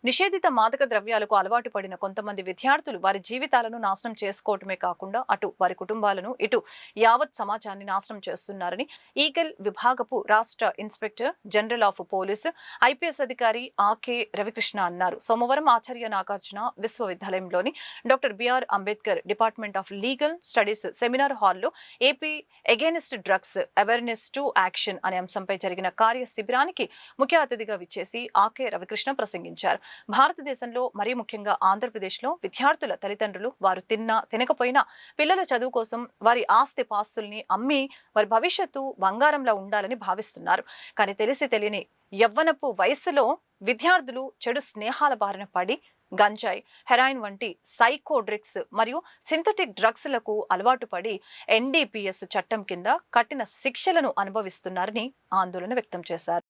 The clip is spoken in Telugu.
నిషేధిత మాదక ద్రవ్యాలకు అలవాటు పడిన కొంతమంది విద్యార్థులు వారి జీవితాలను నాశనం చేసుకోవటమే కాకుండా అటు వారి కుటుంబాలను ఇటు యావత్ సమాజాన్ని నాశనం చేస్తున్నారని ఈగల్ విభాగపు రాష్ట్ర inspector general of police IPS అధికారి ఆకే రవికృష్ణ అన్నారు. సోమవారం ఆచార్య నాగార్జున విశ్వవిద్యాలయంలోని doctor BR Ambedkar department of legal studies seminar హాల్లో AP against drugs awareness to action అనే అంశంపై జరిగిన కార్య శిబిరానికి ముఖ్య అతిథిగా విచ్చేసి ఆకే రవికృష్ణ ప్రసంగించారు. భారతదేశంలో మరీ ముఖ్యంగా ఆంధ్రప్రదేశ్లో విద్యార్థుల తల్లిదండ్రులు వారు తినకపోయినా పిల్లల చదువు కోసం వారి ఆస్తి పాస్తుల్ని అమ్మి వారి భవిష్యత్తు బంగారంలా ఉండాలని భావిస్తున్నారు. కానీ తెలిసి తెలియని యవ్వనపు వయసులో విద్యార్థులు చెడు స్నేహాల బారిన పడి గంజాయి, హెరాయిన్ వంటి సైకోడ్రిక్స్ మరియు సింథటిక్ డ్రగ్స్లకు అలవాటు పడి ఎన్డీపీఎస్ చట్టం కింద కఠిన శిక్షలను అనుభవిస్తున్నారని ఆందోళన వ్యక్తం చేశారు.